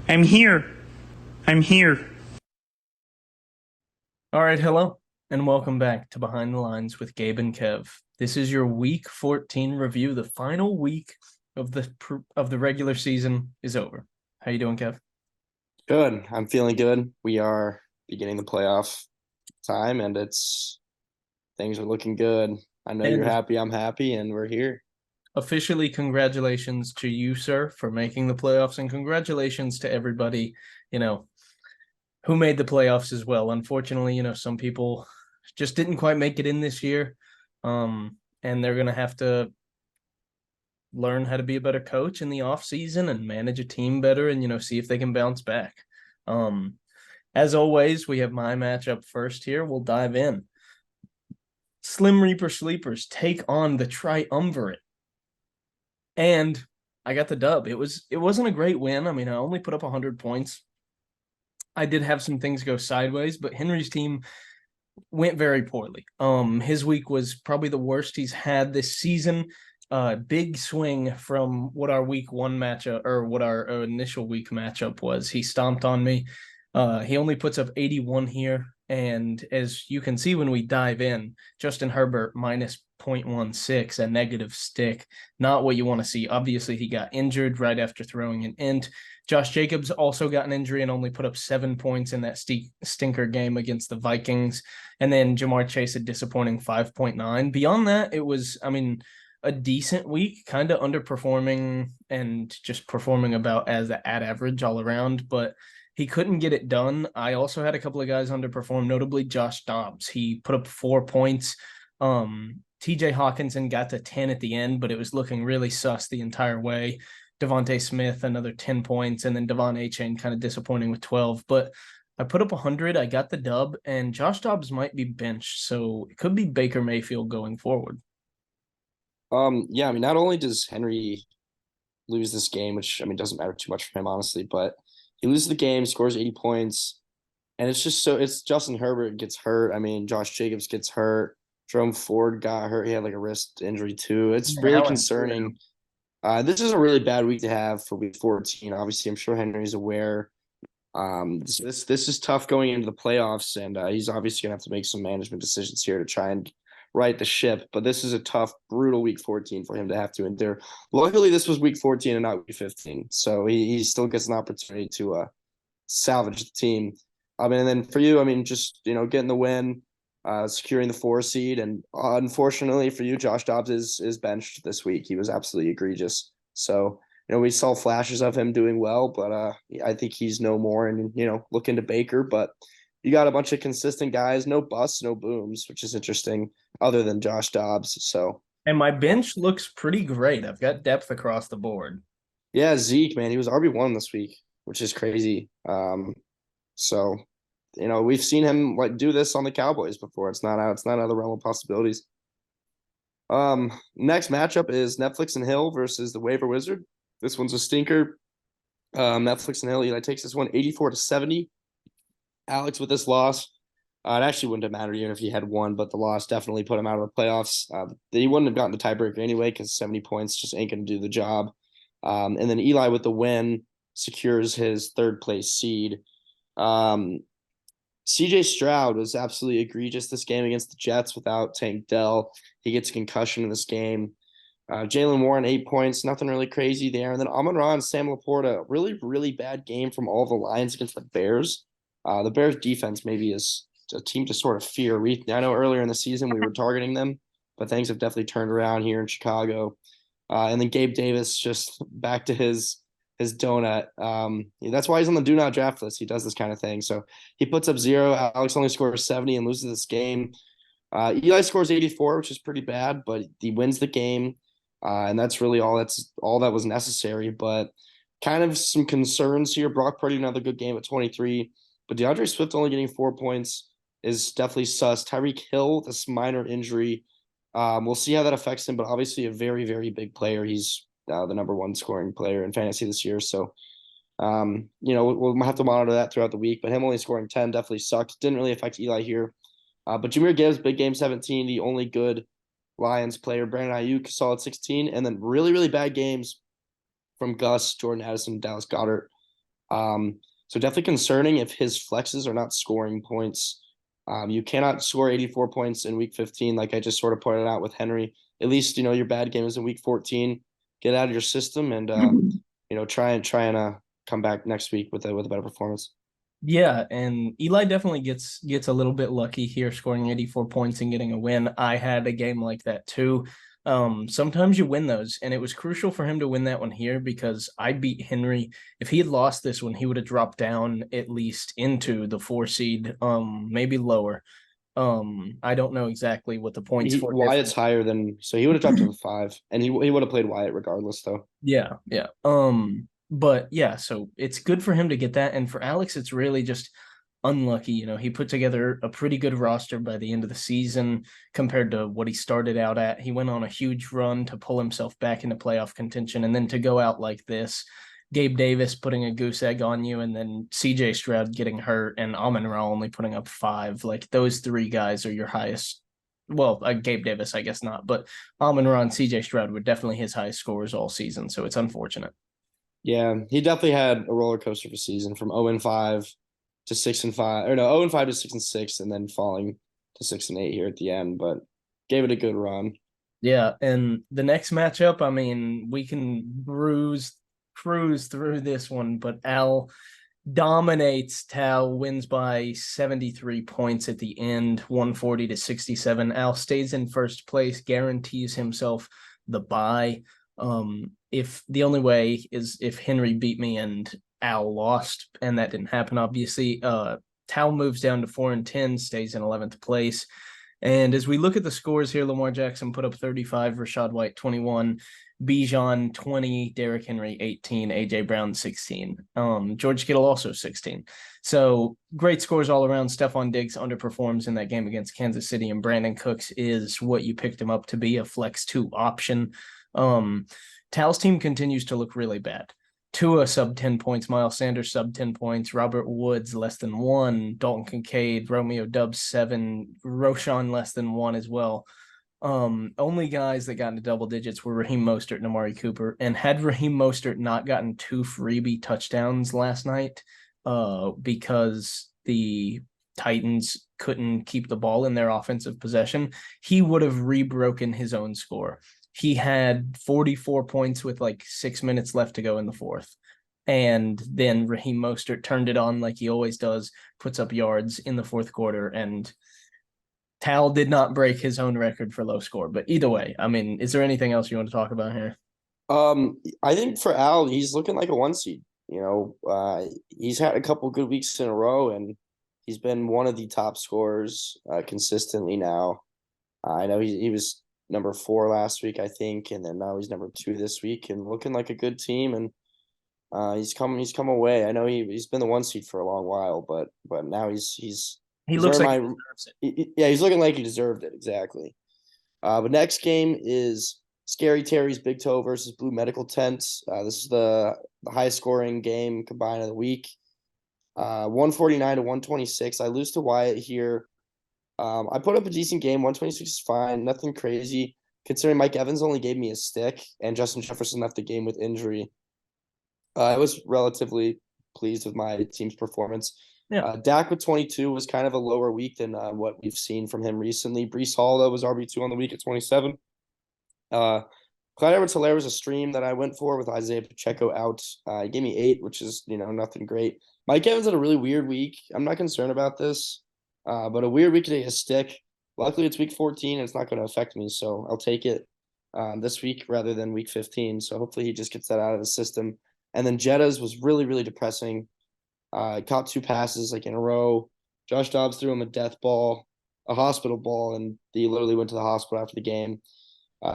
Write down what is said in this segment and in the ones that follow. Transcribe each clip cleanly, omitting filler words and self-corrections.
I'm here. I'm here. All right, hello, and welcome back to Behind the Lines with Gabe and Kev. This is your Week 14 review. The final week of the regular season is over. How you doing, Kev? Good. I'm feeling good. We are beginning the playoff time and it's things are looking good. I know you're And happy, I'm happy, and we're here. officially, congratulations to you, sir, for making the playoffs, and congratulations to everybody, you know, who made the playoffs as well. Unfortunately, some people just didn't quite make it in this year, and they're gonna have to learn how to be a better coach in the off season and manage a team better and see if they can bounce back. Um as always, we have my matchup first here. We'll dive in. Slim Reaper Sleepers take on the Triumvirate. And I got the dub. It wasn't a great win. I mean, I only put up 100 points. I did have some things go sideways, but Henry's team went very poorly. His week was probably the worst he's had this season. Big swing from what our week one matchup or what our initial week matchup was. He stomped on me. He only puts up 81 here. And as you can see when we dive in, Justin Herbert minus 0.16, a negative stick. Not what you want to see. Obviously, he got injured right after throwing an int. Josh Jacobs also got an injury and only put up 7 points in that stinker game against the Vikings. And then Jamar Chase, a disappointing 5.9. Beyond that, it was, I mean, a decent week, kind of underperforming and just performing about as at average all around, but he couldn't get it done. I also had a couple of guys underperform, notably Josh Dobbs. He put up 4 points. TJ Hawkinson got to 10 at the end, but it was looking really sus the entire way. Devontae Smith, another 10 points, and then Devon Achane kind of disappointing with 12. But I put up 100. I got the dub, and Josh Dobbs might be benched, so it could be Baker Mayfield going forward. Yeah, I mean, not only does Henry lose this game, which I mean doesn't matter too much for him, honestly, but he loses the game, scores 80 points, and it's Justin Herbert gets hurt. I mean, Josh Jacobs gets hurt. Jerome Ford got hurt. He had like a wrist injury too. It's Yeah, really Allen. concerning. This is a really bad week to have for week 14. Obviously, I'm sure Henry's aware. This is tough going into the playoffs, and he's obviously gonna have to make some management decisions here to try and right the ship. But this is a tough, brutal week 14 for him to have to endure. Luckily, this was week 14 and not week 15, so he still gets an opportunity to salvage the team. I mean, and then for you, I mean, just getting the win, securing the 4 seed, and unfortunately for you, Josh Dobbs is benched this week. He was absolutely egregious. So we saw flashes of him doing well, but I think he's no more. And looking to Baker, but you got a bunch of consistent guys, no busts, no booms, which is interesting, other than Josh Dobbs. So And my bench looks pretty great. I've got depth across the board. yeah, Zeke, man, he was RB1 this week, which is crazy. So we've seen him like do this on the Cowboys before. It's not out of the realm of possibilities. Next matchup is Netflix and Hill versus the Waiver Wizard. This one's a stinker. Netflix and Hill, Eli takes this one 84-70. Alex with this loss. It actually wouldn't have mattered even if he had won, but the loss definitely put him out of the playoffs. He wouldn't have gotten the tiebreaker anyway because 70 points just ain't going to do the job. And then Eli with the win secures his third place seed. CJ Stroud was absolutely egregious this game against the Jets without Tank Dell. He gets a concussion in this game. Jalen Warren, 8 points, nothing really crazy there. And then Amon-Ra and Sam Laporta, really, really bad game from all the Lions against the Bears. The Bears defense maybe is a team to sort of fear. I know earlier in the season we were targeting them, but things have definitely turned around here in Chicago. And then Gabe Davis just back to his donut. That's why he's on the do not draft list. He does this kind of thing. So he puts up 0. Alex only scores 70 and loses this game. Eli scores 84, which is pretty bad, but he wins the game. And that's really all that was necessary. But kind of some concerns here. Brock Purdy, another good game at 23. But DeAndre Swift only getting 4 points is definitely sus. Tyreek Hill, this minor injury. We'll see how that affects him, but obviously a very, very big player. He's the number one scoring player in fantasy this year. So, we'll have to monitor that throughout the week. But him only scoring 10 definitely sucked. Didn't really affect Eli here. But Jahmyr Gibbs, big game 17, the only good Lions player. Brandon Ayuk, solid 16. And then really, really bad games from Gus, Jordan Addison, Dallas Goedert. So definitely concerning if his flexes are not scoring points. You cannot score 84 points in week 15, like I just sort of pointed out with Henry. At least, your bad game is in week 14. Get it out of your system and try and come back next week with a better performance. Yeah, and Eli definitely gets a little bit lucky here, scoring 84 points and getting a win. I had a game like that too. Sometimes you win those, and it was crucial for him to win that one here because I beat Henry. If he had lost this one, he would have dropped down at least into the 4 seed, maybe lower. I don't know exactly what the points for Wyatt's higher than, so he would have dropped to the 5, and he would have played Wyatt regardless, though. Yeah, yeah. But yeah, so it's good for him to get that. And for Alex, it's really just unlucky. He put together a pretty good roster by the end of the season compared to what he started out at. He went on a huge run to pull himself back into playoff contention. And then to go out like this, Gabe Davis putting a goose egg on you, and then CJ Stroud getting hurt, and Amon-Ra only putting up 5. Like those 3 guys are your highest. Well, Gabe Davis, I guess not, but Amon-Ra and CJ Stroud were definitely his highest scorers all season. So it's unfortunate. Yeah, he definitely had a roller coaster of a season from 0-5 to 6-5, or no, 0-5 to 6-6, and then falling to 6-8 here at the end, but gave it a good run. Yeah, and the next matchup, I mean, we can cruise through this one, but Al dominates. Tao wins by 73 points at the end, 140 to 67. Al stays in first place, guarantees himself the bye. If the only way is if Henry beat me and Al lost, and that didn't happen, obviously. Tao moves down to 4-10, stays in 11th place. And as we look at the scores here, Lamar Jackson put up 35, Rachaad White 21, Bijan 20, Derrick Henry 18, AJ Brown 16, George Kittle also 16. So great scores all around. Stephon Diggs underperforms in that game against Kansas City, and Brandon Cooks is what you picked him up to be, a flex 2 option. Tal's team continues to look really bad. Tua sub 10 points, Miles Sanders sub 10 points, Robert Woods less than 1, Dalton Kincaid, Romeo Dubs 7, Roshan less than 1 as well. Only guys that got into double digits were Raheem Mostert and Amari Cooper. And had Raheem Mostert not gotten 2 freebie touchdowns last night, because the Titans couldn't keep the ball in their offensive possession, he would have rebroken his own score. He had 44 points with like 6 minutes left to go in the 4th. And then Raheem Mostert turned it on like he always does, puts up yards in the 4th quarter, and Tal did not break his own record for low score. But either way, I mean, is there anything else you want to talk about here? I think for Al, he's looking like a 1 seed. He's had a couple good weeks in a row, and he's been one of the top scorers consistently now. I know he was number 4 last week, I think, and then now he's number 2 this week, and looking like a good team. And he's come away. I know he's been the 1 seed for a long while, but now He looks like he deserves it. Yeah, he's looking like he deserved it, exactly. But next game is Scary Terry's Big Toe versus Blue Medical Tent. This is the highest scoring game combined of the week. 149 to 126. I lose to Wyatt here. I put up a decent game. 126 is fine. Nothing crazy. Considering Mike Evans only gave me a stick and Justin Jefferson left the game with injury. I was relatively pleased with my team's performance. Yeah. Dak with 22 was kind of a lower week than what we've seen from him recently. Breece Hall, though, was RB2 on the week at 27. Clyde Edwards-Helaire was a stream that I went for with Isaiah Pacheco out. He gave me 8, which is, nothing great. Mike Evans had a really weird week. I'm not concerned about this, but a weird week to take a stick. Luckily, it's week 14, and it's not going to affect me, so I'll take it this week rather than week 15. So hopefully he just gets that out of the system. And then Jetta's was really, really depressing. Caught 2 passes like in a row. Josh Dobbs threw him a death ball, a hospital ball, and he literally went to the hospital after the game.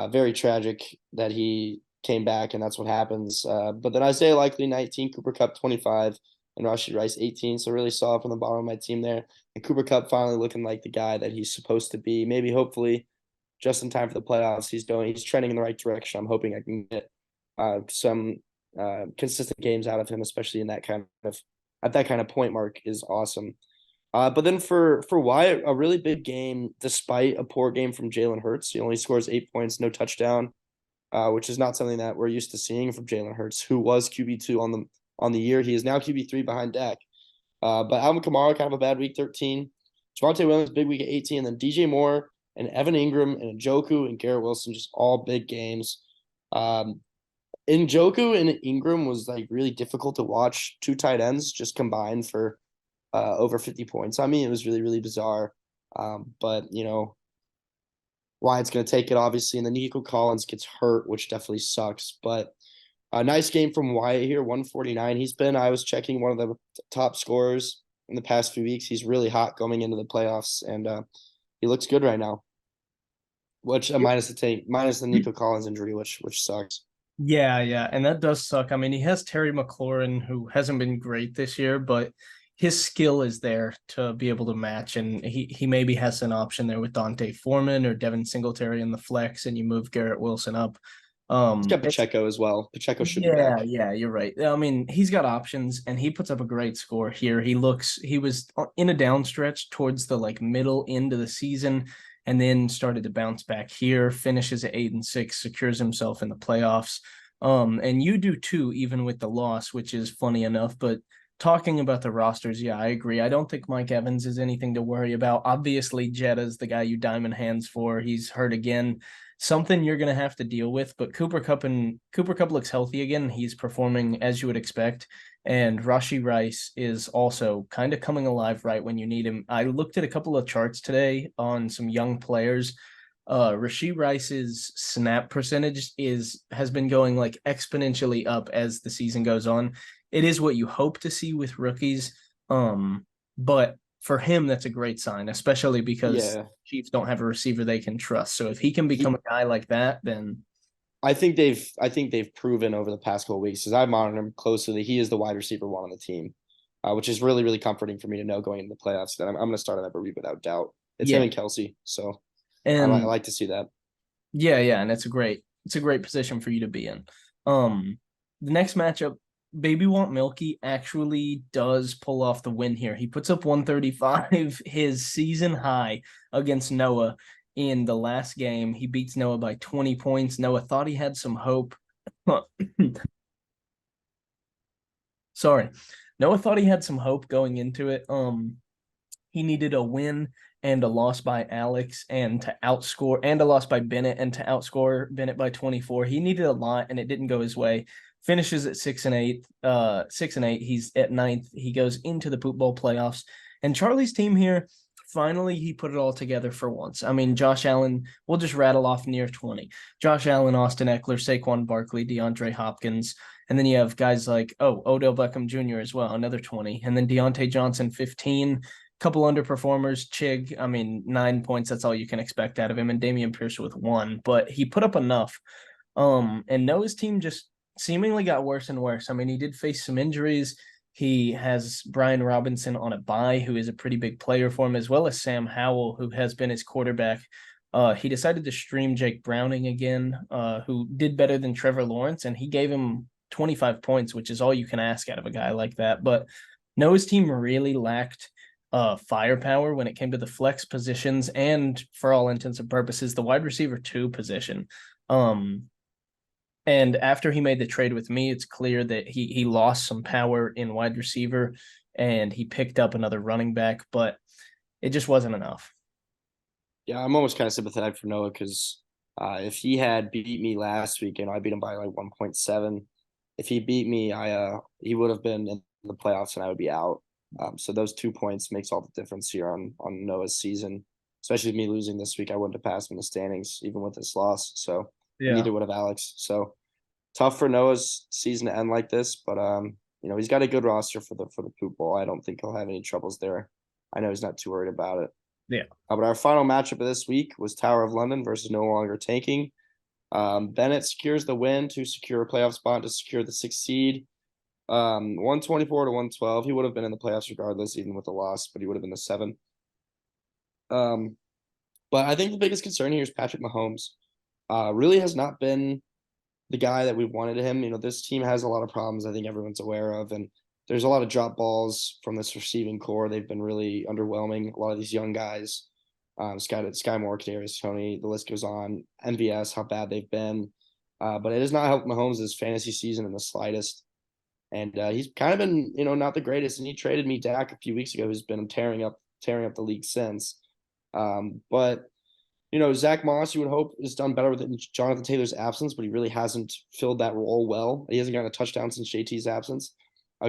Very tragic that he came back, and that's what happens. But then Isaiah Likely 19, Cooper Kupp 25, and Rashee Rice 18. So really saw from the bottom of my team there. And Cooper Kupp finally looking like the guy that he's supposed to be. Maybe hopefully just in time for the playoffs. He's trending in the right direction. I'm hoping I can get some consistent games out of him, especially in that kind of at that kind of point mark is awesome. But then for Wyatt, a really big game despite a poor game from Jalen Hurts. He only scores 8 points, no touchdown, which is not something that we're used to seeing from Jalen Hurts, who was QB2 on on the year. He is now QB3 behind Dak. But Alvin Kamara, kind of a bad week 13. Javonte Williams, big week at 18. And then DJ Moore and Evan Ingram and Njoku and Garrett Wilson, just all big games. Njoku and Ingram was like really difficult to watch. Two tight ends just combined for over 50 points. I mean, it was really, really bizarre. But, Wyatt's going to take it, obviously. And then Nico Collins gets hurt, which definitely sucks. But a nice game from Wyatt here, 149. I was checking, one of the top scorers in the past few weeks. He's really hot going into the playoffs, and he looks good right now. Which minus the Nico Collins injury, which sucks. Yeah, and that does suck. I mean, he has Terry McLaurin, who hasn't been great this year, but his skill is there to be able to match, and he maybe has an option there with Dante Foreman or Devin Singletary in the flex, and you move Garrett Wilson up. He's got Pacheco as well. Pacheco should be back. Yeah, you're right. I mean, he's got options, and he puts up a great score here. He was in a down stretch towards the middle end of the season, and then started to bounce back here, finishes at 8-6, secures himself in the playoffs. And you do too, even with the loss, which is funny enough. But talking about the rosters, yeah, I agree. I don't think Mike Evans is anything to worry about. Obviously, Jetta's the guy you diamond hands for. He's hurt again. Something you're going to have to deal with, but Cooper Kupp looks healthy again. He's performing as you would expect. And Rashee Rice is also kind of coming alive right when you need him. I looked at a couple of charts today on some young players. Rashee Rice's snap percentage has been going exponentially up as the season goes on. It is what you hope to see with rookies. But for him, that's a great sign, especially because Chiefs don't have a receiver they can trust. So if he can become a guy like that, then I think they've proven over the past couple of weeks, because I've monitored him closely, that he is the wide receiver one on the team, which is really, really comforting for me to know going into the playoffs that I'm going to start him every week without doubt. It's him and Kelsey, so I like to see that. Yeah, and it's a great position for you to be in. The next matchup, Baby Want Milky actually does pull off the win here. He puts up 135, his season high against Noah in the last game. He beats Noah by 20 points. Noah thought he had some hope. Sorry. Noah thought he had some hope going into it. He needed a win and a loss by Alex and a loss by Bennett and to outscore Bennett by 24. He needed a lot and it didn't go his way. Finishes at 6-8. 6-8. He's at 9th. He goes into the Poop Bowl playoffs. And Charlie's team here, finally, he put it all together for once. I mean, Josh Allen, we'll just rattle off near 20. Josh Allen, Austin Eckler, Saquon Barkley, DeAndre Hopkins. And then you have guys like, Odell Beckham Jr. as well, another 20. And then Deontay Johnson, 15. Couple underperformers. Chig, 9 points. That's all you can expect out of him. And Dameon Pierce with 1. But he put up enough. And Noah's team just seemingly got worse and worse. He did face some injuries. He has Brian Robinson on a bye, who is a pretty big player for him, as well as Sam Howell, who has been his quarterback. He decided to stream Jake Browning again, who did better than Trevor Lawrence, and he gave him 25 points, which is all you can ask out of a guy like that. But Noah's team really lacked firepower when it came to the flex positions and, for all intents and purposes, the wide receiver 2 position. And after he made the trade with me, it's clear that he lost some power in wide receiver and he picked up another running back, but it just wasn't enough. Yeah, I'm almost kind of sympathetic for Noah, because if he had beat me last week, I beat him by 1.7. If he beat me, he would have been in the playoffs and I would be out. So those 2 points makes all the difference here on Noah's season, especially me losing this week. I wouldn't have passed him in the standings, even with this loss. So neither would have Alex. So tough for Noah's season to end like this, but he's got a good roster for the Poop Bowl. I don't think he'll have any troubles there. I know he's not too worried about it. Yeah. But our final matchup of this week was Tower of London versus No Longer Tanking. Bennett secures the win to secure a playoff spot, to secure the 6th seed. 124 to 112. He would have been in the playoffs regardless, even with the loss, but he would have been the 7. But I think the biggest concern here is Patrick Mahomes. Really has not been the guy that we wanted him. This team has a lot of problems I think everyone's aware of, and there's a lot of drop balls from this receiving core. They've been really underwhelming. A lot of these young guys, Sky Moore, Kadarius Toney, the list goes on. MVS, how bad they've been. But it has not helped Mahomes' fantasy season in the slightest. And he's kind of been, not the greatest. And he traded me Dak a few weeks ago, who's been tearing up the league since. But Zach Moss, you would hope, has done better with Jonathan Taylor's absence, but he really hasn't filled that role well. He hasn't gotten a touchdown since JT's absence.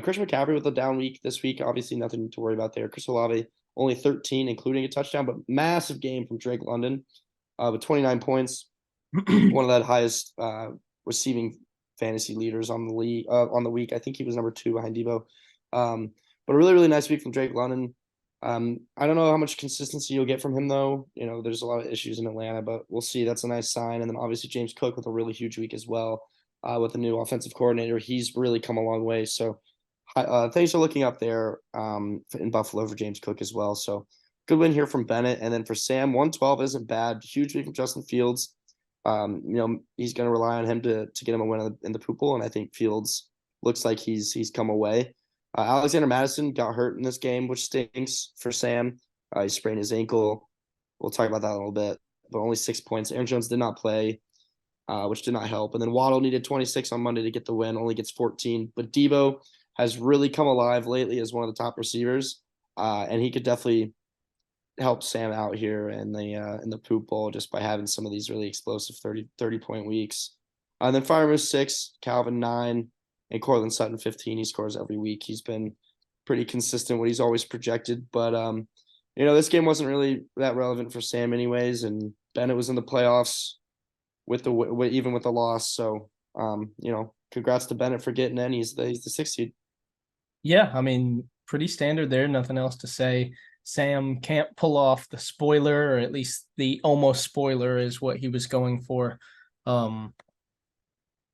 Christian McCaffrey with a down week this week, obviously nothing to worry about there. Chris Olave only 13, including a touchdown, but massive game from Drake London with 29 points, one of the highest receiving fantasy leaders on the league on the week. I think he was number 2 behind Debo. But a really, really nice week from Drake London. I don't know how much consistency you'll get from him, though. There's a lot of issues in Atlanta, but we'll see. That's a nice sign. And then obviously James Cook with a really huge week as well with the new offensive coordinator. He's really come a long way. So things are looking up there in Buffalo for James Cook as well. So good win here from Bennett. And then for Sam, 112 isn't bad. Huge week from Justin Fields. He's going to rely on him to get him a win in the poop bowl. And I think Fields looks like he's come away. Alexander Madison got hurt in this game, which stinks for Sam. He sprained his ankle. We'll talk about that a little bit, but only 6 points. Aaron Jones did not play, which did not help. And then Waddle needed 26 on Monday to get the win, only gets 14. But Debo has really come alive lately as one of the top receivers, and he could definitely help Sam out here in the poop bowl just by having some of these really explosive 30-point weeks. And then Firemoose 6, Calvin 9. And Cortland Sutton 15. He scores every week. He's been pretty consistent what he's always projected. But this game wasn't really that relevant for Sam anyways. And Bennett was in the playoffs even with the loss. So congrats to Bennett for getting in. He's the 6th seed. Yeah, I mean, pretty standard there. Nothing else to say. Sam can't pull off the spoiler, or at least the almost spoiler is what he was going for.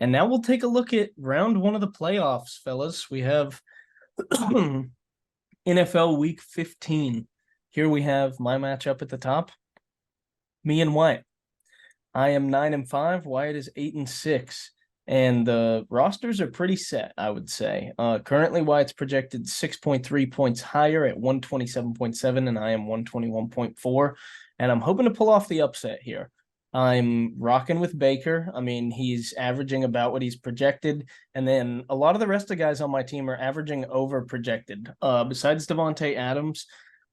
And now we'll take a look at round 1 of the playoffs, fellas. We have NFL Week 15. Here we have my matchup at the top. Me and Wyatt. I am 9-5. Wyatt is 8-6. And the rosters are pretty set, I would say. Currently, Wyatt's projected 6.3 points higher at 127.7, and I am 121.4. And I'm hoping to pull off the upset here. I'm rocking with Baker. I mean, he's averaging about what he's projected. And then a lot of the rest of the guys on my team are averaging over projected. Besides Devontae Adams,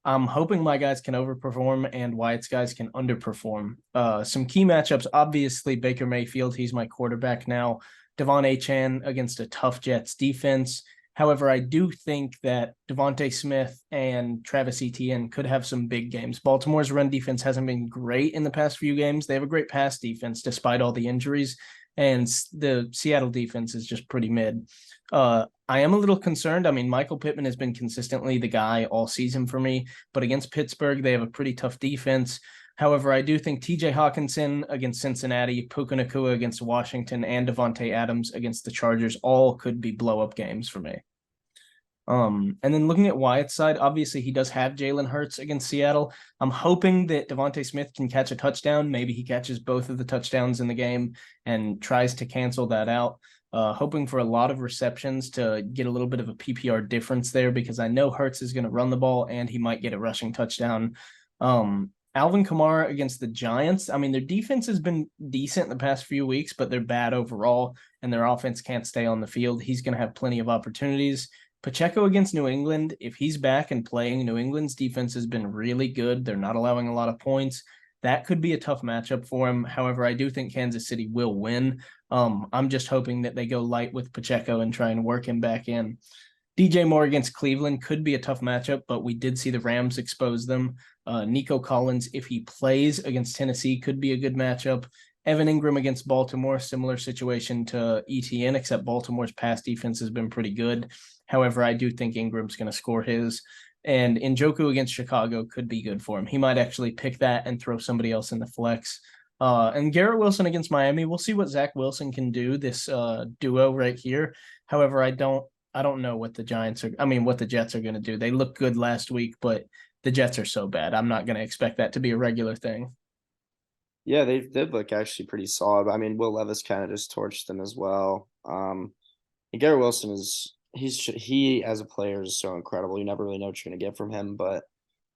I'm hoping my guys can overperform and Wyatt's guys can underperform. Some key matchups, obviously, Baker Mayfield, he's my quarterback now. Devon Achane against a tough Jets defense. However, I do think that Devontae Smith and Travis Etienne could have some big games. Baltimore's run defense hasn't been great in the past few games. They have a great pass defense despite all the injuries, and the Seattle defense is just pretty mid. I am a little concerned. I mean, Michael Pittman has been consistently the guy all season for me, but against Pittsburgh, they have a pretty tough defense. However, I do think TJ Hawkinson against Cincinnati, Puka Nacua against Washington, and Devontae Adams against the Chargers all could be blow-up games for me. And then looking at Wyatt's side, obviously he does have Jalen Hurts against Seattle. I'm hoping that Devontae Smith can catch a touchdown. Maybe he catches both of the touchdowns in the game and tries to cancel that out. Hoping for a lot of receptions to get a little bit of a PPR difference there because I know Hurts is going to run the ball and he might get a rushing touchdown. Alvin Kamara against the Giants. I mean, their defense has been decent in the past few weeks, but they're bad overall, and their offense can't stay on the field. He's going to have plenty of opportunities. Pacheco against New England, if he's back and playing, New England's defense has been really good. They're not allowing a lot of points. That could be a tough matchup for him. However, I do think Kansas City will win. I'm just hoping that they go light with Pacheco and try and work him back in. DJ Moore against Cleveland could be a tough matchup, but we did see the Rams expose them. Nico Collins, if he plays against Tennessee, could be a good matchup. Evan Ingram against Baltimore, similar situation to ETN, except Baltimore's pass defense has been pretty good. However, I do think Ingram's going to score his. And Njoku against Chicago could be good for him. He might actually pick that and throw somebody else in the flex. And Garrett Wilson against Miami, we'll see what Zach Wilson can do, this duo right here. However, I don't know what the Jets are going to do. They looked good last week, but the Jets are so bad. I'm not going to expect that to be a regular thing. Yeah, they did look actually pretty solid. I mean, Will Levis kind of just torched them as well. And Garrett Wilson he as a player is so incredible. You never really know what you're going to get from him. But,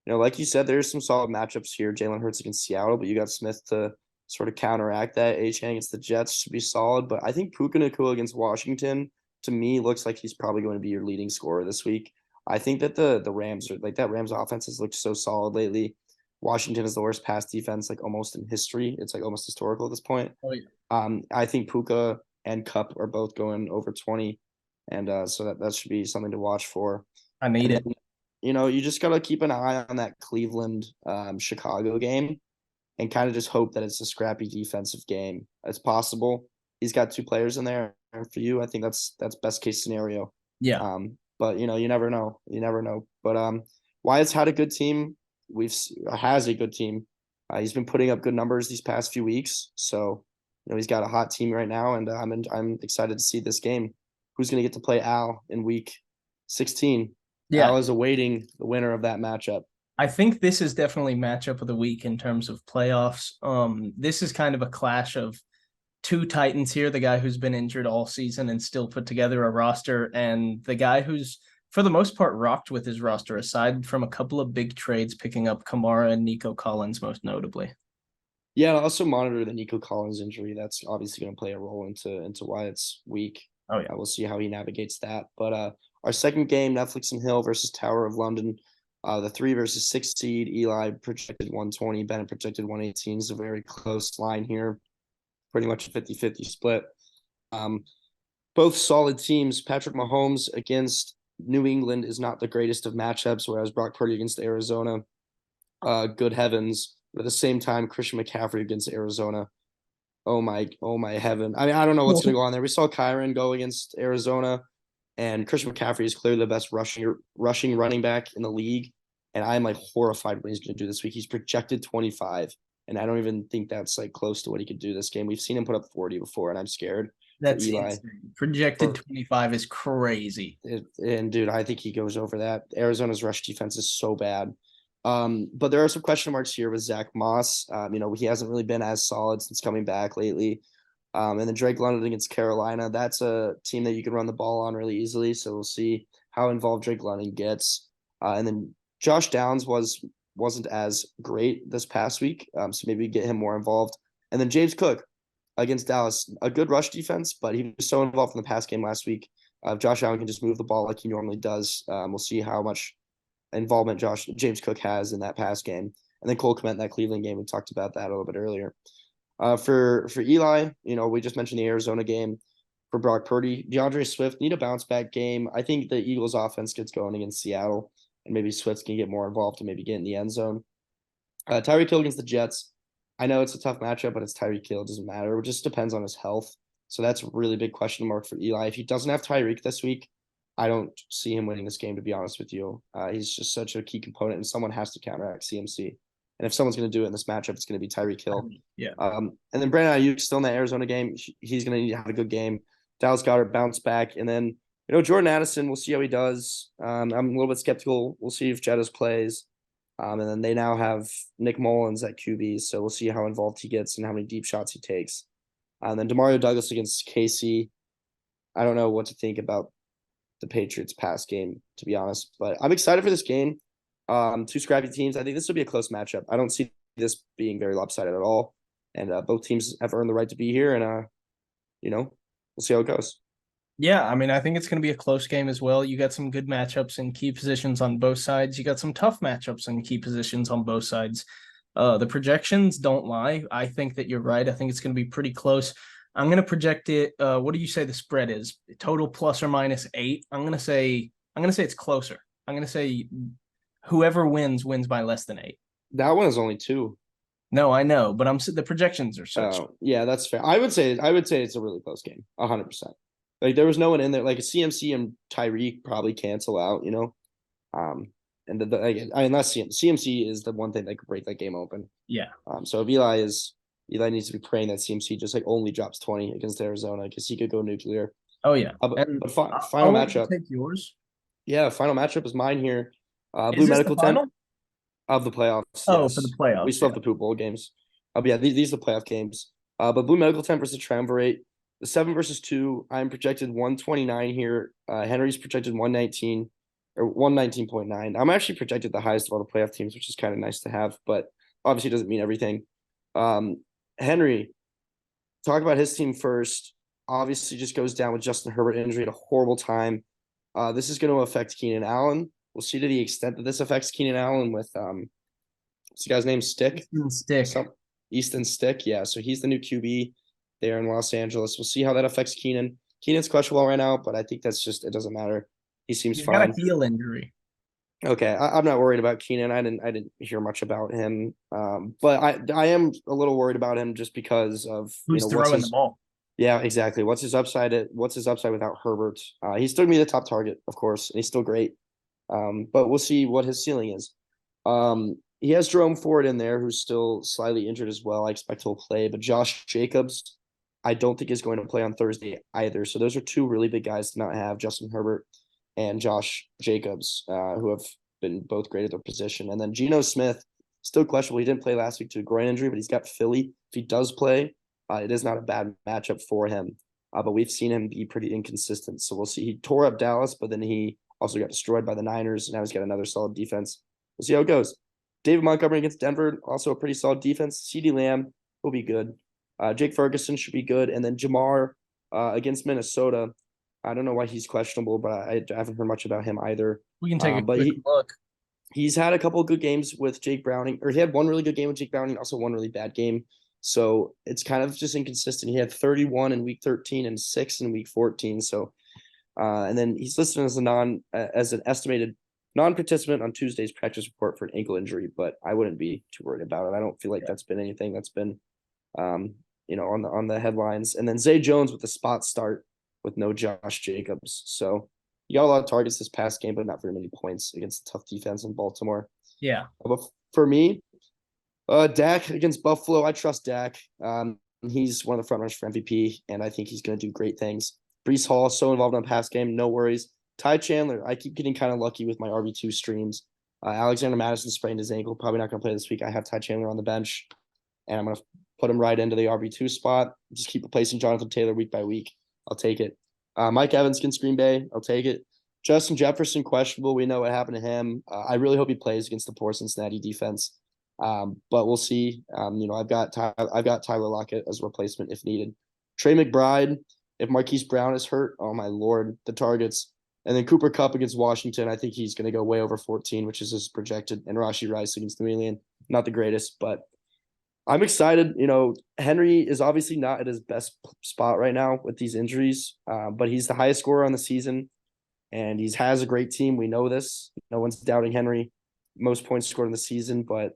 like you said, there's some solid matchups here. Jalen Hurts against Seattle, but you got Smith to sort of counteract that. Achane against the Jets should be solid. But I think Puka Nacua against Washington to me looks like he's probably going to be your leading scorer this week. I think that the Rams are like that Rams offense has looked so solid lately. Washington is the worst pass defense like almost in history. It's like almost historical at this point. Oh, yeah. I think Puka and Cup are both going over 20. And so that should be something to watch for. I need And it. then, you just gotta keep an eye on that Cleveland Chicago game and kind of just hope that it's a scrappy defensive game. It's possible. He's got 2 players in there for you. I think that's best case scenario. Yeah. But you never know. You never know. But Wyatt's had a good team. Has a good team. He's been putting up good numbers these past few weeks. So he's got a hot team right now, and I'm excited to see this game. Who's going to get to play Al in week 16? Yeah. Al is awaiting the winner of that matchup. I think this is definitely matchup of the week in terms of playoffs. This is kind of a clash of 2 Titans here, the guy who's been injured all season and still put together a roster, and the guy who's, for the most part, rocked with his roster, aside from a couple of big trades, picking up Kamara and Nico Collins, most notably. Yeah, I'll also monitor the Nico Collins injury. That's obviously going to play a role into Wyatt's week. Oh, yeah. We'll see how he navigates that. But our second game, Netflix and Hill versus Tower of London. The 3 versus 6 seed. Eli projected 120. Bennett projected 118. It's a very close line here. Pretty much a 50-50 split. Both solid teams. Patrick Mahomes against New England is not the greatest of matchups, whereas Brock Purdy against Arizona, good heavens. But at the same time, Christian McCaffrey against Arizona. Oh my heaven. I mean, I don't know what's going to go on there. We saw Kyron go against Arizona, and Christian McCaffrey is clearly the best rushing running back in the league. And I'm like horrified what he's going to do this week. He's projected 25, and I don't even think that's like close to what he could do this game. We've seen him put up 40 before, and I'm scared. That's Eli. insane. Projected 25 is crazy. And dude, I think he goes over that. Arizona's rush defense is so bad. But there are some question marks here with Zach Moss. He hasn't really been as solid since coming back lately. And then Drake London against Carolina. That's a team that you can run the ball on really easily. So we'll see how involved Drake London gets. And then Josh Downs wasn't as great this past week. So maybe get him more involved. And then James Cook against Dallas, a good rush defense, but he was so involved in the pass game last week. Josh Allen can just move the ball like he normally does. We'll see how much involvement James Cook has in that pass game. And then Cole Kmet in that Cleveland game. We talked about that a little bit earlier. For Eli, we just mentioned the Arizona game. For Brock Purdy, DeAndre Swift need a bounce back game. I think the Eagles offense gets going against Seattle, and maybe Swift can get more involved and maybe get in the end zone. Tyreek Hill against the Jets. I know it's a tough matchup, but it's Tyreek Hill. It doesn't matter. It just depends on his health. So that's a really big question mark for Eli. If he doesn't have Tyreek this week, I don't see him winning this game, to be honest with you. He's just such a key component, and someone has to counteract CMC. And if someone's going to do it in this matchup, it's going to be Tyreek Hill. Yeah. And then Brandon Ayuk still in that Arizona game. He's going to need to have a good game. Dallas Goedert bounce back. And then, Jordan Addison, we'll see how he does. I'm a little bit skeptical. We'll see if Jettis plays. And then they now have Nick Mullins at QB, so we'll see how involved he gets and how many deep shots he takes. And then DeMario Douglas against KC. I don't know what to think about the Patriots pass game, to be honest, but I'm excited for this game. 2 scrappy teams. I think this will be a close matchup. I don't see this being very lopsided at all. And both teams have earned the right to be here, and we'll see how it goes. Yeah, I mean, I think it's going to be a close game as well. You got some good matchups in key positions on both sides. You got some tough matchups in key positions on both sides. The projections don't lie. I think that you're right. I think it's going to be pretty close. I'm going to project it. What do you say the spread is? Total plus or minus 8. I'm going to say it's closer. I'm going to say whoever wins by less than 8. That one is only 2. No, I know, but the projections are such. Yeah, that's fair. I would say it's a really close game, 100%. Like there was no one in there. Like a CMC and Tyreek probably cancel out, and unless CMC is the one thing that could break that game open. Yeah. So if Eli needs to be praying that CMC just like only drops 20 against Arizona because he could go nuclear. Oh yeah. But final matchup. Take yours. Yeah, final matchup is mine here. Is Blue this Medical the final? Tent of the playoffs. Oh, yes. for the playoffs. We still have the Poop Bowl games. Yeah, these are the playoff games. But Blue Medical Tent versus Trimverate. The 7 versus 2. I'm projected 129 here. Henry's projected 119 or 119.9. I'm actually projected the highest of all the playoff teams, which is kind of nice to have, but obviously doesn't mean everything. Henry, talk about his team first. obviously just goes down with Justin Herbert injury at a horrible time. This is going to affect Keenan Allen. We'll see to the extent that this affects Keenan Allen with what's the guy's name? Stick? Stick. Easton Stick. Yeah, so he's the new QB there in Los Angeles. We'll see how that affects Keenan. Keenan's questionable right now, but I think that's just it doesn't matter. He seems He's fine. got a heel injury. Okay, I'm not worried about Keenan. I didn't hear much about him, but I am a little worried about him just because of Who's throwing the ball? Yeah, exactly. What's his upside without Herbert? He's still gonna be the top target, of course, and he's still great. But we'll see what his ceiling is. He has Jerome Ford in there, who's still slightly injured as well. I expect he'll play, but Josh Jacobs, I don't think is going to play on Thursday either. So those are two really big guys to not have: Justin Herbert and Josh Jacobs, who have been both great at their position. And then Geno Smith, still questionable. He didn't play last week to a groin injury, but he's got Philly. If he does play, it is not a bad matchup for him. But we've seen him be pretty inconsistent. So we'll see. He tore up Dallas, but then he also got destroyed by the Niners. Now he's got another solid defense. We'll see how it goes. David Montgomery against Denver, also a pretty solid defense. CeeDee Lamb will be good. Jake Ferguson should be good. And then Jamar against Minnesota. I don't know why he's questionable, but I haven't heard much about him either. We can take a quick look. He's had a couple of good games with Jake Browning, or he had one really good game with Jake Browning, also one really bad game. So it's kind of just inconsistent. He had 31 in week 13 and 6 in week 14. So, and then he's listed as as an estimated non-participant on Tuesday's practice report for an ankle injury, but I wouldn't be too worried about it. I don't feel like that's been anything that's been, on the headlines. And then Zay Jones with the spot start with no Josh Jacobs. So he got a lot of targets this past game, but not very many points against a tough defense in Baltimore. Yeah. But for me, Dak against Buffalo, I trust Dak. He's one of the front runners for MVP, and I think he's going to do great things. Breece Hall, so involved in the pass game, no worries. Ty Chandler, I keep getting kind of lucky with my RB2 streams. Alexander Madison sprained his ankle, probably not going to play this week. I have Ty Chandler on the bench, and I'm going to put him right into the RB2 spot. Just keep replacing Jonathan Taylor week by week. I'll take it. Mike Evans against Green Bay, I'll take it. Justin Jefferson, questionable. We know what happened to him. I really hope he plays against the poor Cincinnati defense. But we'll see. I've got Tyler Lockett as a replacement if needed. Trey McBride, if Marquise Brown is hurt, oh my Lord, the targets. And then Cooper Kupp against Washington, I think he's going to go way over 14, which is his projected. And Rashee Rice against New England, not the greatest, but I'm excited. Henry is obviously not at his best spot right now with these injuries, but he's the highest scorer on the season, and he has a great team. We know this. No one's doubting Henry. Most points scored in the season, but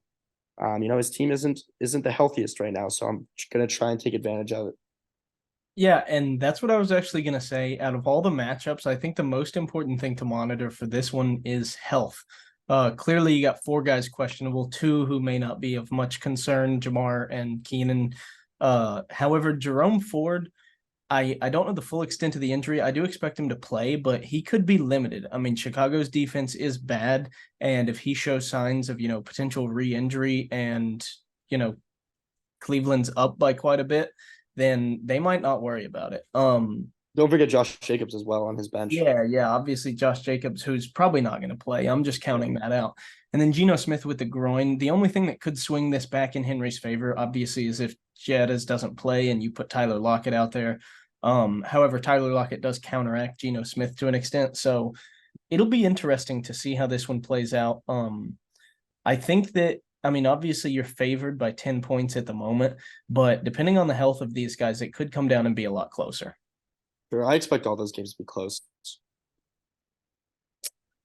his team isn't the healthiest right now, so I'm going to try and take advantage of it. Yeah, and that's what I was actually going to say. Out of all the matchups, I think the most important thing to monitor for this one is health. Clearly, you got 4 guys questionable, 2 who may not be of much concern, Jamar and Keenan. However, Jerome Ford, I don't know the full extent of the injury. I do expect him to play, but he could be limited. I mean, Chicago's defense is bad, and if he shows signs of, potential re-injury and, Cleveland's up by quite a bit, then they might not worry about it. Don't forget Josh Jacobs as well on his bench. Yeah, obviously Josh Jacobs, who's probably not going to play. I'm just counting that out. And then Geno Smith with the groin. The only thing that could swing this back in Henry's favor, obviously, is if Jettas doesn't play and you put Tyler Lockett out there. However, Tyler Lockett does counteract Geno Smith to an extent. So it'll be interesting to see how this one plays out. I think that, obviously you're favored by 10 points at the moment, but depending on the health of these guys, it could come down and be a lot closer. Sure, I expect all those games to be close.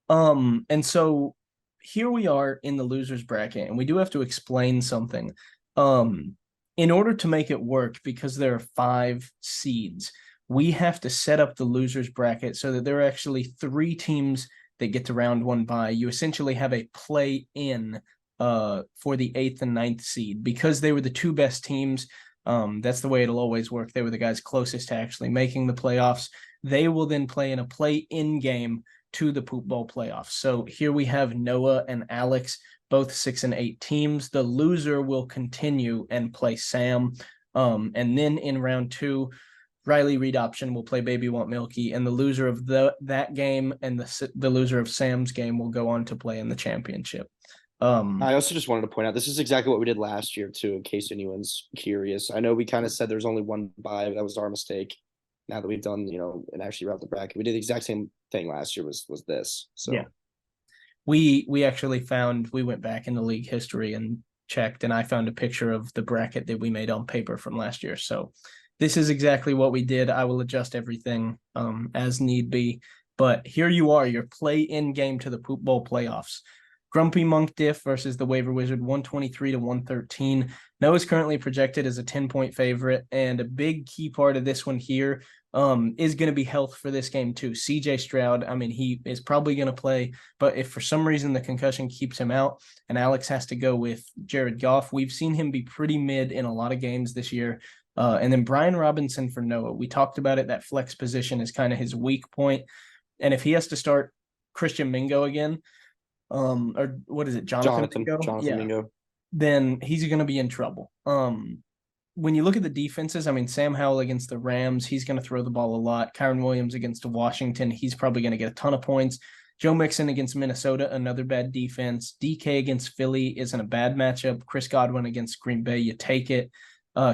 And so here we are in the losers bracket, and we do have to explain something. In order to make it work, because there are 5 seeds, we have to set up the losers bracket so that there are actually 3 teams that get to round 1 bye. You essentially have a play-in for the 8th and 9th seed, because they were the 2 best teams. That's the way it'll always work. They were the guys closest to actually making the playoffs. They will then play in a play-in game to the Poop Bowl playoffs. So here we have Noah and Alex, both 6 and 8 teams. The loser will continue and play Sam. And then in round 2, Riley Reed option will play Baby Want Milky, and the loser of that game and the loser of Sam's game will go on to play in the championship. I also just wanted to point out, this is exactly what we did last year too, in case anyone's curious. I know we kind of said there's only 1 bye, that was our mistake. now that we've done, and actually wrapped the bracket. We did the exact same thing last year was this. So Yeah. We actually we went back into league history and checked, and I found a picture of the bracket that we made on paper from last year. So this is exactly what we did. I will adjust everything as need be. But here you are, your play-in game to the Poop Bowl playoffs. Grumpy Monk Diff versus the Waiver Wizard, 123 to 113. Noah's currently projected as a 10-point favorite, and a big key part of this one here is going to be health for this game too. CJ Stroud, I mean, he is probably going to play, but if for some reason the concussion keeps him out and Alex has to go with Jared Goff, we've seen him be pretty mid in a lot of games this year. And then Brian Robinson for Noah. We talked about it. That flex position is kind of his weak point. And if he has to start Christian Mingo again, or what is it, Jonathan Mingo? Jonathan Mingo. Then he's going to be in trouble. When you look at the defenses, I mean, Sam Howell against the Rams, he's going to throw the ball a lot. Kyron Williams against Washington, he's probably going to get a ton of points. Joe Mixon against Minnesota, another bad defense. DK against Philly isn't a bad matchup. Chris Godwin against Green Bay, you take it.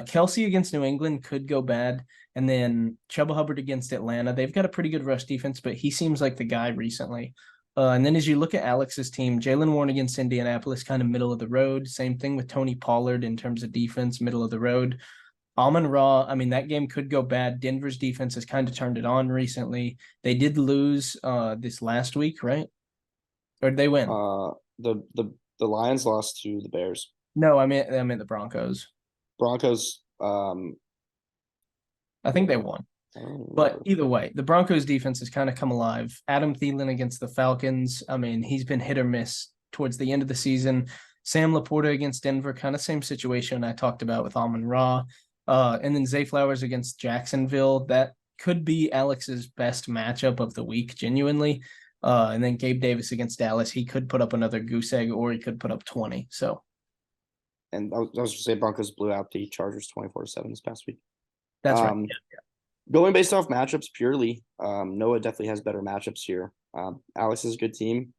Kelsey against New England could go bad. And then Chuba Hubbard against Atlanta. They've got a pretty good rush defense, but he seems like the guy recently. And then as you look at Alex's team, Jaylen Warren against Indianapolis, kind of middle of the road. Same thing with Tony Pollard in terms of defense, middle of the road. Amon-Ra, I mean, that game could go bad. Denver's defense has kind of turned it on recently. They did lose this last week, right? Or did they win? The Lions lost to the Bears. No, I meant the Broncos. Broncos. I think they won. But either way, the Broncos defense has kind of come alive. Adam Thielen against the Falcons. I mean, he's been hit or miss towards the end of the season. Sam Laporta against Denver, kind of same situation I talked about with Amon-Ra. And then Zay Flowers against Jacksonville. That could be Alex's best matchup of the week, genuinely. And then Gabe Davis against Dallas. He could put up another goose egg, or he could put up 20. So, and I was going to say Broncos blew out the Chargers 24-7 this past week. That's right. Yeah. Going based off matchups purely, Noah definitely has better matchups here. Alex is a good team.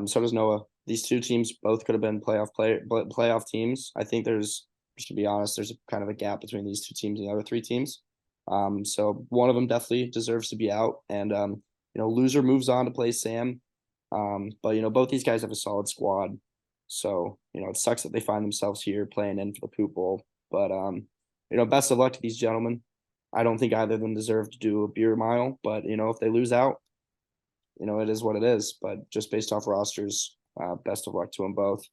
So does Noah. These two teams both could have been playoff teams. I think just to be honest, there's kind of a gap between these two teams and the other three teams. So one of them definitely deserves to be out. And, loser moves on to play Sam. But, both these guys have a solid squad. So, it sucks that they find themselves here playing in for the Poop Bowl. But, best of luck to these gentlemen. I don't think either of them deserve to do a beer mile, but if they lose out, it is what it is. But just based off rosters, best of luck to them both.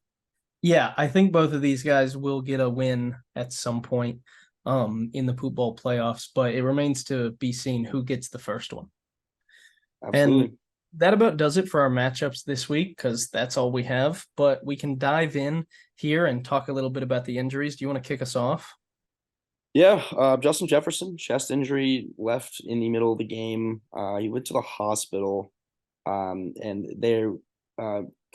Yeah, I think both of these guys will get a win at some point in the Poop Bowl playoffs, but it remains to be seen who gets the first one. Absolutely. And that about does it for our matchups this week, because that's all we have. But we can dive in here and talk a little bit about the injuries. Do you want to kick us off? Yeah, Justin Jefferson, chest injury, left in the middle of the game. He went to the hospital, and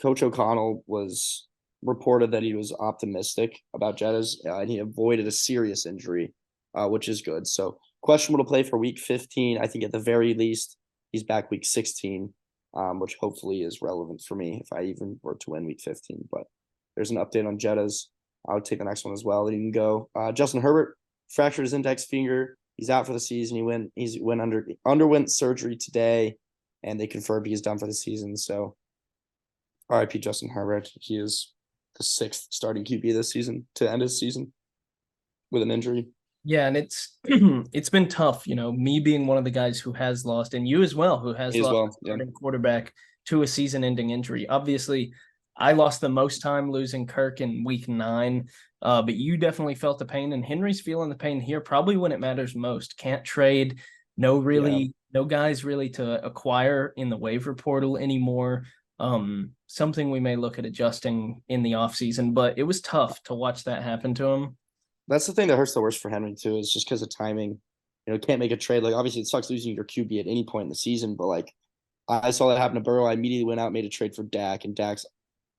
Coach O'Connell was reported that he was optimistic about Jetta's, and he avoided a serious injury, which is good. So questionable to play for week 15. I think at the very least he's back week 16, which hopefully is relevant for me if I even were to win week 15. But there's an update on Jetta's. I would take the next one as well. He didn't go. Justin Herbert fractured his index finger. He's out for the season. He underwent surgery today, and they confirmed he's done for the season. So RIP Justin Herbert. He is the 6th starting QB this season to end his season with an injury. Yeah, and it's been tough, me being one of the guys who has lost, and you as well, who has lost a starting quarterback to a season-ending injury. Obviously, I lost the most time losing Kirk in week 9, but you definitely felt the pain, and Henry's feeling the pain here probably when it matters most. Can't trade, no guys really to acquire in the waiver portal anymore. Something we may look at adjusting in the offseason, but it was tough to watch that happen to him. That's the thing that hurts the worst for Henry too, is just because of timing. Can't make a trade. Like, obviously it sucks losing your QB at any point in the season, but like I saw that happen to Burrow. I immediately went out, made a trade for Dak, and Dak's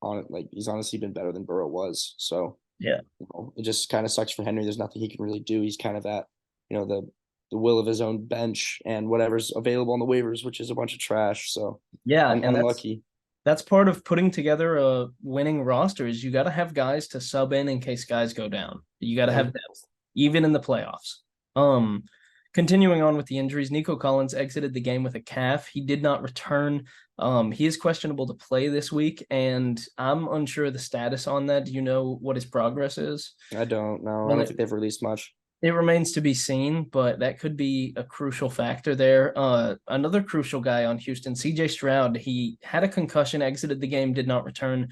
on it. Like, he's honestly been better than Burrow was. So yeah, it just kind of sucks for Henry. There's nothing he can really do. He's kind of at, the will of his own bench and whatever's available on the waivers, which is a bunch of trash. So yeah, I'm unlucky. That's part of putting together a winning roster is you got to have guys to sub in case guys go down. You got to have depth, even in the playoffs. Continuing on with the injuries, Nico Collins exited the game with a calf. He did not return. He is questionable to play this week, and I'm unsure of the status on that. Do you know what his progress is? I don't know. I Well, don't think they've released much. it remains to be seen, but that could be a crucial factor there. Another crucial guy on Houston, CJ Stroud, he had a concussion, exited the game, did not return.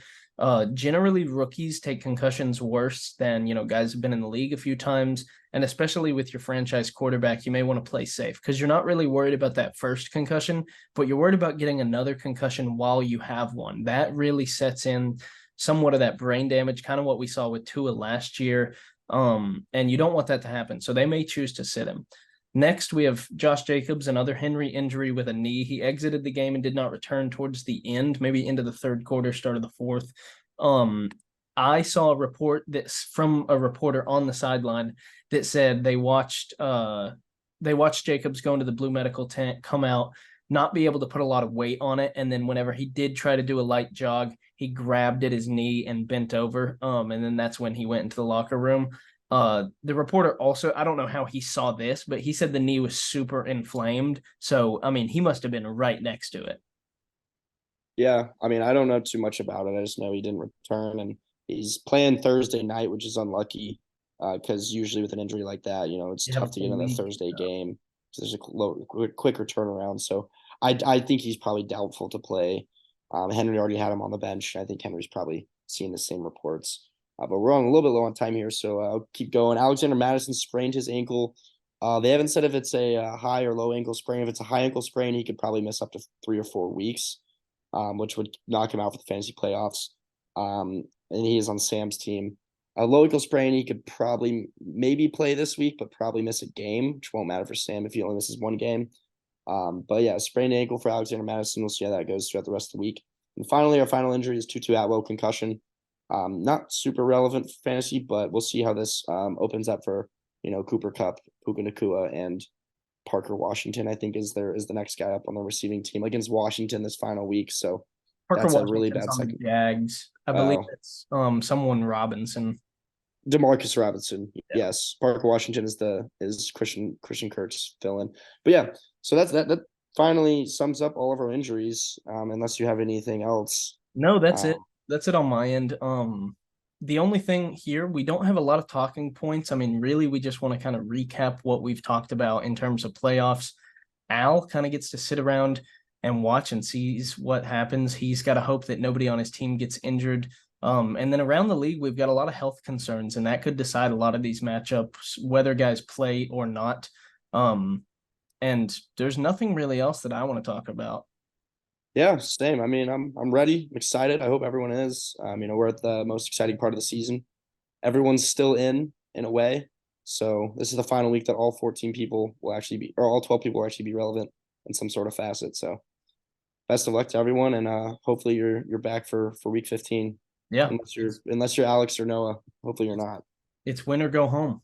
Generally, rookies take concussions worse than, guys have been in the league a few times. And especially with your franchise quarterback, you may want to play safe because you're not really worried about that first concussion, but you're worried about getting another concussion while you have one. That really sets in somewhat of that brain damage, kind of what we saw with Tua last year. And you don't want that to happen. So they may choose to sit him. Next, we have Josh Jacobs, another Henry injury with a knee. He exited the game and did not return towards the end, maybe into the third quarter, start of the fourth. I saw a report that's from a reporter on the sideline that said they watched Jacobs go into the blue medical tent, come out, not be able to put a lot of weight on it, and then whenever he did try to do a light jog, he grabbed at his knee and bent over. And then that's when he went into the locker room. The reporter also, I don't know how he saw this, but he said the knee was super inflamed. So, I mean, he must have been right next to it. Yeah, I mean, I don't know too much about it. I just know he didn't return, and he's playing Thursday night, which is unlucky because usually with an injury like that, it's You have tough a to get full in the week. Thursday game. There's a quicker turnaround. So I think he's probably doubtful to play. Henry already had him on the bench. I think Henry's probably seeing the same reports. But we're on a little bit low on time here, so I'll keep going. Alexander Madison sprained his ankle. They haven't said if it's a high or low ankle sprain. If it's a high ankle sprain, he could probably miss up to 3 or 4 weeks, which would knock him out for the fantasy playoffs. And he is on Sam's team. A low ankle sprain, he could probably maybe play this week, but probably miss a game, which won't matter for Sam if he only misses one game. But yeah, sprained ankle for Alexander Madison. We'll see how that goes throughout the rest of the week. And finally, our final injury is Tutu Atwell concussion. Not super relevant for fantasy, but we'll see how this opens up for Cooper Kupp, Puka Nacua, and Parker Washington. I think is the next guy up on the receiving team against Washington this final week. So Parker that's Washington's a really bad on second. the Jags. I believe it's someone Robinson. Demarcus Robinson. Yeah. Yes. Parker Washington is Christian Kirk's fill-in. But yeah, so that finally sums up all of our injuries. Unless you have anything else. No, that's it. That's it on my end. The only thing here, we don't have a lot of talking points. I mean, really, we just want to kind of recap what we've talked about in terms of playoffs. Al kind of gets to sit around and watch and sees what happens. He's got to hope that nobody on his team gets injured. And then around the league, we've got a lot of health concerns, and that could decide a lot of these matchups, whether guys play or not. And there's nothing really else that I want to talk about. Yeah, same. I mean, I'm ready. I'm excited. I hope everyone is. We're at the most exciting part of the season. Everyone's still in a way. So this is the final week that all 14 people will actually be, or all 12 people will actually be relevant in some sort of facet. So best of luck to everyone, and hopefully you're back for week 15. Yeah. Unless you're Alex or Noah. Hopefully you're not. It's win or go home.